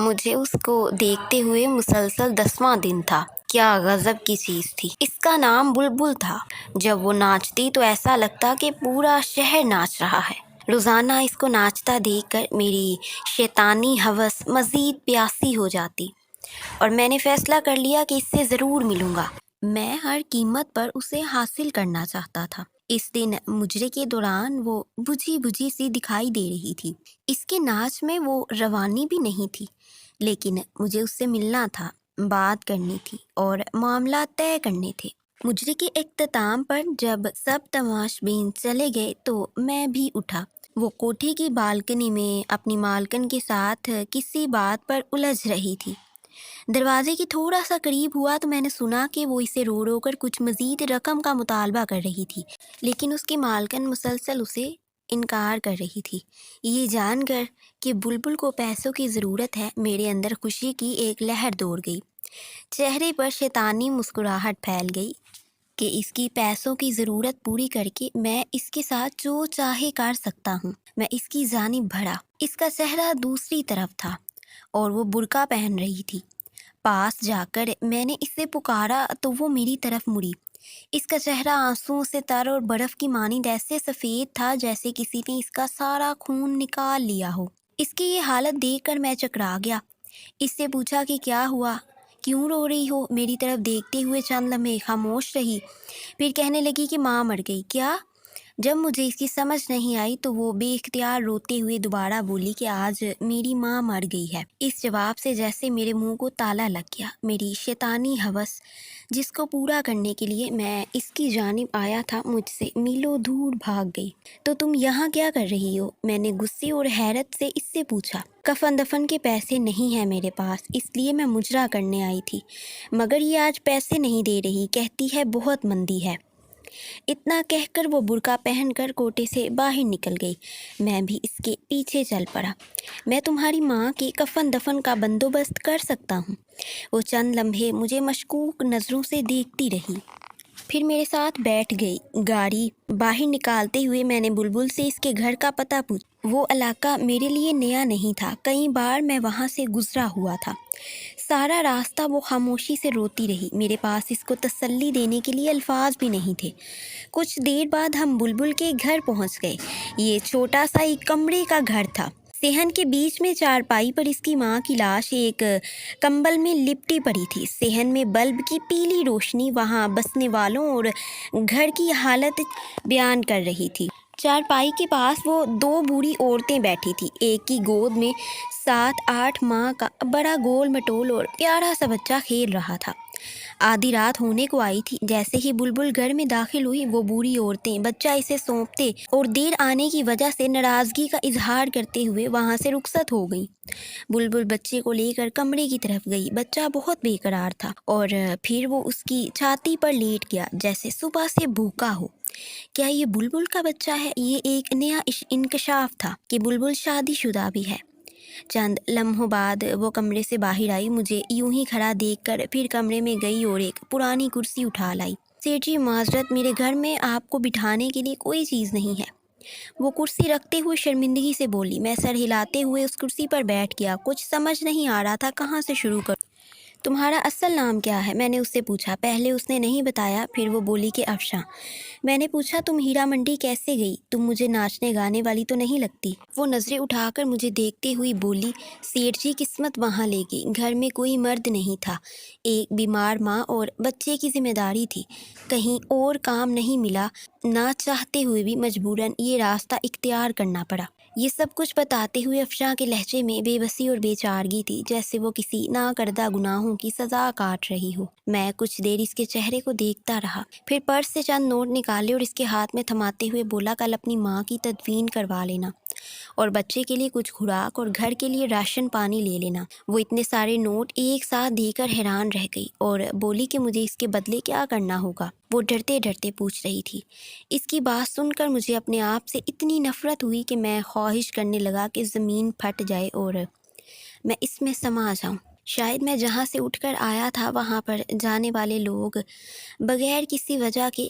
مجھے اس کو دیکھتے ہوئے مسلسل 10واں دن تھا۔ کیا غضب کی چیز تھی! اس کا نام بلبل تھا۔ جب وہ ناچتی تو ایسا لگتا کہ پورا شہر ناچ رہا ہے۔ روزانہ اس کو ناچتا دیکھ کر میری شیطانی ہوس مزید پیاسی ہو جاتی اور میں نے فیصلہ کر لیا کہ اس سے ضرور ملوں گا۔ میں ہر قیمت پر اسے حاصل کرنا چاہتا تھا۔ اس دن مجرے کے دوران وہ بجھی بجھی سی دکھائی دے رہی تھی۔ اس کے ناچ میں وہ روانی بھی نہیں تھی، لیکن مجھے اس سے ملنا تھا، بات کرنی تھی اور معاملات طے کرنے تھے۔ مجرے کے اختتام پر جب سب تماش بین چلے گئے تو میں بھی اٹھا۔ وہ کوٹھے کی بالکنی میں اپنی مالکن کے ساتھ کسی بات پر الجھ رہی تھی۔ دروازے کے تھوڑا سا قریب ہوا تو میں نے سنا کہ وہ اسے رو رو کر کچھ مزید رقم کا مطالبہ کر رہی تھی، لیکن اس کی مالکن مسلسل اسے انکار کر رہی تھی۔ یہ جان کر کہ بلبل کو پیسوں کی ضرورت ہے، میرے اندر خوشی کی ایک لہر دوڑ گئی۔ چہرے پر شیطانی مسکراہٹ پھیل گئی کہ اس کی پیسوں کی ضرورت پوری کر کے میں اس کے ساتھ جو چاہے کر سکتا ہوں۔ میں اس کی جانب بڑھا۔ اس کا چہرہ دوسری طرف تھا اور وہ برقع پہن رہی تھی۔ پاس جا کر میں نے اسے پکارا تو وہ میری طرف مڑی۔ اس کا چہرہ آنسوؤں سے تر اور برف کی مانند ایسے سفید تھا جیسے کسی نے اس کا سارا خون نکال لیا ہو۔ اس کی یہ حالت دیکھ کر میں چکرا گیا۔ اس سے پوچھا کہ کیا ہوا، کیوں رو رہی ہو؟ میری طرف دیکھتے ہوئے چند لمحے خاموش رہی، پھر کہنے لگی کہ ماں مر گئی۔ کیا؟ جب مجھے اس کی سمجھ نہیں آئی تو وہ بے اختیار روتے ہوئے دوبارہ بولی کہ آج میری ماں مر گئی ہے۔ اس جواب سے جیسے میرے منہ کو تالا لگ گیا۔ میری شیطانی ہوس جس کو پورا کرنے کے لیے میں اس کی جانب آیا تھا مجھ سے میلوں دور بھاگ گئی۔ تو تم یہاں کیا کر رہی ہو؟ میں نے غصے اور حیرت سے اس سے پوچھا۔ کفن دفن کے پیسے نہیں ہیں میرے پاس، اس لیے میں مجرا کرنے آئی تھی، مگر یہ آج پیسے نہیں دے رہی، کہتی ہے بہت مندی ہے۔ اتنا کہہ کر وہ برقع پہن کر کوٹے سے باہر نکل گئی۔ میں بھی اس کے پیچھے چل پڑا۔ میں تمہاری ماں کے کفن دفن کا بندوبست کر سکتا ہوں۔ وہ چند لمحے مجھے مشکوک نظروں سے دیکھتی رہی، پھر میرے ساتھ بیٹھ گئی۔ گاڑی باہر نکالتے ہوئے میں نے بلبل سے اس کے گھر کا پتہ پوچھا۔ وہ علاقہ میرے لیے نیا نہیں تھا، کئی بار میں وہاں سے گزرا ہوا تھا۔ سارا راستہ وہ خاموشی سے روتی رہی۔ میرے پاس اس کو تسلی دینے کے لیے الفاظ بھی نہیں تھے۔ کچھ دیر بعد ہم بلبل کے گھر پہنچ گئے۔ یہ چھوٹا سا ایک کمرے کا گھر تھا۔ صحن کے بیچ میں چارپائی پر اس کی ماں کی لاش ایک کمبل میں لپٹی پڑی تھی۔ صحن میں بلب کی پیلی روشنی وہاں بسنے والوں اور گھر کی حالت بیان کر رہی تھی۔ چارپائی کے پاس وہ دو بوڑھی عورتیں بیٹھی تھیں۔ ایک کی گود میں 7-8 ماہ کا بڑا گول مٹول اور پیارا سا بچہ کھیل رہا تھا۔ آدھی رات ہونے کو آئی تھی۔ جیسے ہی بلبل گھر میں داخل ہوئی وہ بوڑھی عورتیں بچہ اسے سونپتے اور دیر آنے کی وجہ سے ناراضگی کا اظہار کرتے ہوئے وہاں سے رخصت ہو گئیں۔ بلبل بچے کو لے کر کمرے کی طرف گئی۔ بچہ بہت بے قرار تھا اور پھر وہ اس کی چھاتی پر لیٹ گیا جیسے صبح سے بھوکا ہو۔ کیا یہ بلبل کا بچہ ہے؟ یہ ایک نیا انکشاف تھا کہ بلبل شادی شدہ بھی ہے۔ چند لمحوں بعد وہ کمرے سے باہر آئی، مجھے یوں ہی کھڑا دیکھ کر پھر کمرے میں گئی اور ایک پرانی کرسی اٹھا لائی۔ سیٹھ جی معذرت، میرے گھر میں آپ کو بٹھانے کے لیے کوئی چیز نہیں ہے۔ وہ کرسی رکھتے ہوئے شرمندگی سے بولی۔ میں سر ہلاتے ہوئے اس کرسی پر بیٹھ گیا۔ کچھ سمجھ نہیں آ رہا تھا کہاں سے شروع کروں۔ تمہارا اصل نام کیا ہے؟ میں نے اس سے پوچھا۔ پہلے اس نے نہیں بتایا، پھر وہ بولی کہ افشاں۔ میں نے پوچھا تم ہیرا منڈی کیسے گئی؟ تم مجھے ناچنے گانے والی تو نہیں لگتی۔ وہ نظریں اٹھا کر مجھے دیکھتے ہوئی بولی، سیٹھ جی قسمت وہاں لے گئی۔ گھر میں کوئی مرد نہیں تھا، ایک بیمار ماں اور بچے کی ذمہ داری تھی، کہیں اور کام نہیں ملا، نہ چاہتے ہوئے بھی مجبوراً یہ راستہ اختیار کرنا پڑا۔ یہ سب کچھ بتاتے ہوئے افشاں کے لہجے میں بے بسی اور بے چارگی تھی، جیسے وہ کسی ناکردہ گناہوں کی سزا کاٹ رہی ہو۔ میں کچھ دیر اس کے چہرے کو دیکھتا رہا، پھر پرس سے چند نوٹ نکالے اور اس کے ہاتھ میں تھماتے ہوئے بولا، کل اپنی ماں کی تدفین کروا لینا اور بچے کے لیے کچھ خوراک اور گھر کے لیے راشن پانی لے لینا۔ وہ اتنے سارے نوٹ ایک ساتھ دے کر حیران رہ گئی اور بولی کہ مجھے اس کے بدلے کیا کرنا ہوگا۔ وہ ڈرتے ڈرتے پوچھ رہی تھی۔ اس کی بات سن کر مجھے اپنے آپ سے اتنی نفرت ہوئی کہ میں خواہش کرنے لگا کہ زمین پھٹ جائے اور میں اس میں سما جاؤں۔ شاید میں جہاں سے اٹھ کر آیا تھا وہاں پر جانے والے لوگ بغیر کسی وجہ کے